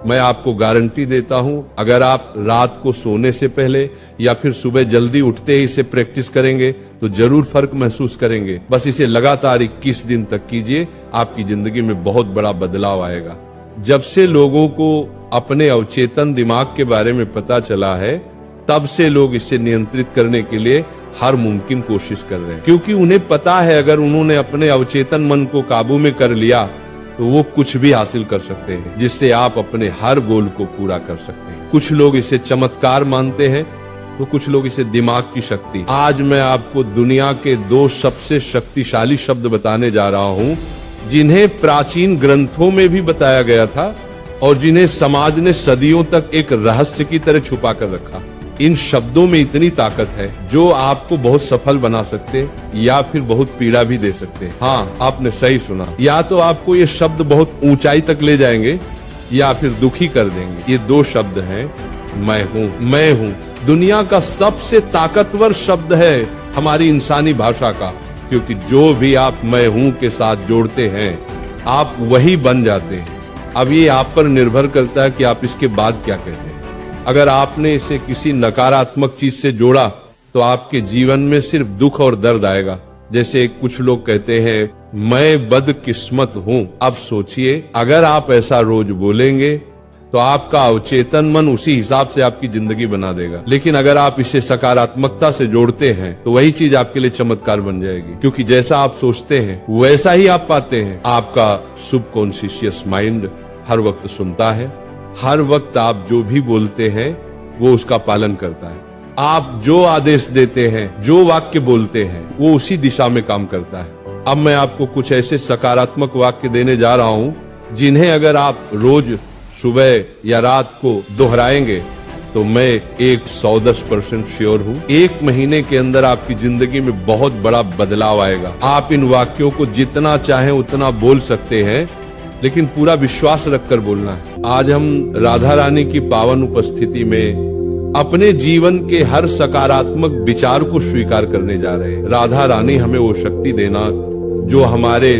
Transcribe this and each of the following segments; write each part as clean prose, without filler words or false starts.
मैं आपको गारंटी देता हूं, अगर आप रात को सोने से पहले या फिर सुबह जल्दी उठते ही इसे प्रैक्टिस करेंगे तो जरूर फर्क महसूस करेंगे। बस इसे लगातार 21 दिन तक कीजिए, आपकी जिंदगी में बहुत बड़ा बदलाव आएगा। जब से लोगों को अपने अवचेतन दिमाग के बारे में पता चला है, तब से लोग इसे नियंत्रित करने के लिए हर मुमकिन कोशिश कर रहे हैं, क्योंकि उन्हें पता है अगर उन्होंने अपने अवचेतन मन को काबू में कर लिया तो वो कुछ भी हासिल कर सकते हैं, जिससे आप अपने हर गोल को पूरा कर सकते हैं। कुछ लोग इसे चमत्कार मानते हैं तो कुछ लोग इसे दिमाग की शक्ति। आज मैं आपको दुनिया के 2 सबसे शक्तिशाली शब्द बताने जा रहा हूं, जिन्हें प्राचीन ग्रंथों में भी बताया गया था और जिन्हें समाज ने सदियों तक एक रहस्य की तरह छुपा कर रखा। इन शब्दों में इतनी ताकत है जो आपको बहुत सफल बना सकते या फिर बहुत पीड़ा भी दे सकते। हाँ, आपने सही सुना। या तो आपको ये शब्द बहुत ऊंचाई तक ले जाएंगे या फिर दुखी कर देंगे। ये 2 शब्द हैं, मैं हूँ। मैं हूँ दुनिया का सबसे ताकतवर शब्द है हमारी इंसानी भाषा का, क्योंकि जो भी आप मैं हूँ के साथ जोड़ते हैं आप वही बन जाते हैं। अब ये आप पर निर्भर करता है कि आप इसके बाद क्या कहते हैं। अगर आपने इसे किसी नकारात्मक चीज से जोड़ा तो आपके जीवन में सिर्फ दुख और दर्द आएगा। जैसे कुछ लोग कहते हैं मैं बदकिस्मत हूं। अब सोचिए, अगर आप ऐसा रोज बोलेंगे तो आपका अवचेतन मन उसी हिसाब से आपकी जिंदगी बना देगा। लेकिन अगर आप इसे सकारात्मकता से जोड़ते हैं तो वही चीज आपके लिए चमत्कार बन जाएगी, क्योंकि जैसा आप सोचते हैं वैसा ही आप पाते हैं। आपका सबकॉन्शियस माइंड हर वक्त सुनता है, हर वक्त आप जो भी बोलते हैं वो उसका पालन करता है। आप जो आदेश देते हैं, जो वाक्य बोलते हैं, वो उसी दिशा में काम करता है। अब मैं आपको कुछ ऐसे सकारात्मक वाक्य देने जा रहा हूं जिन्हें अगर आप रोज सुबह या रात को दोहराएंगे तो मैं 110% श्योर हूं 1 महीने के अंदर आपकी जिंदगी में बहुत बड़ा बदलाव आएगा। आप इन वाक्यों को जितना चाहें उतना बोल सकते हैं, लेकिन पूरा विश्वास रखकर बोलना है। आज हम राधा रानी की पावन उपस्थिति में अपने जीवन के हर सकारात्मक विचार को स्वीकार करने जा रहे हैं। राधा रानी हमें वो शक्ति देना जो हमारे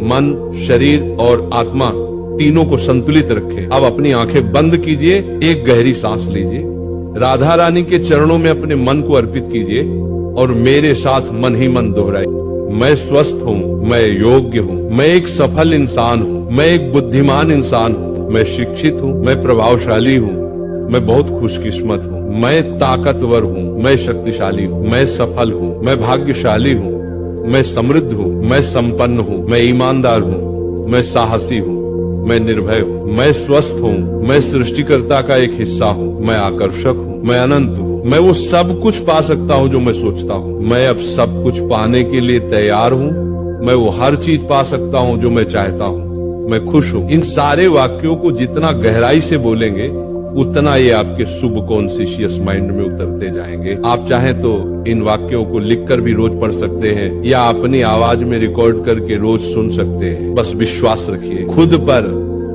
मन, शरीर और आत्मा तीनों को संतुलित रखे। अब अपनी आंखें बंद कीजिए, एक गहरी सांस लीजिए, राधा रानी के चरणों में अपने मन को अर्पित कीजिए और मेरे साथ मन ही मन दोहराइए। मैं स्वस्थ हूँ, मैं योग्य हूँ, मैं एक सफल इंसान हूँ, मैं एक बुद्धिमान इंसान हूँ, मैं शिक्षित हूँ, मैं प्रभावशाली हूँ, मैं बहुत खुशकिस्मत हूँ, मैं ताकतवर हूँ, मैं शक्तिशाली हूँ, मैं सफल हूँ, मैं भाग्यशाली हूँ, मैं समृद्ध हूँ, मैं संपन्न हूँ, मैं ईमानदार हूँ, मैं साहसी हूँ, मैं निर्भय हूँ, मैं स्वस्थ हूँ, मैं सृष्टिकर्ता का एक हिस्सा हूँ, मैं आकर्षक हूँ, मैं अनंत हूँ, मैं वो सब कुछ पा सकता हूँ जो मैं सोचता हूँ, मैं अब सब कुछ पाने के लिए तैयार हूँ, मैं वो हर चीज पा सकता हूँ जो मैं चाहता हूँ, मैं खुश हूँ। इन सारे वाक्यों को जितना गहराई से बोलेंगे उतना ये आपके सबकॉन्शियस माइंड में उतरते जाएंगे। आप चाहें तो इन वाक्यों को लिखकर भी रोज पढ़ सकते हैं या अपनी आवाज में रिकॉर्ड करके रोज सुन सकते हैं। बस विश्वास रखिए खुद पर,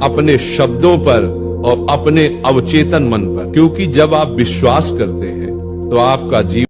अपने शब्दों पर और अपने अवचेतन मन पर, क्योंकि जब आप विश्वास करते हैं तो आपका जीवन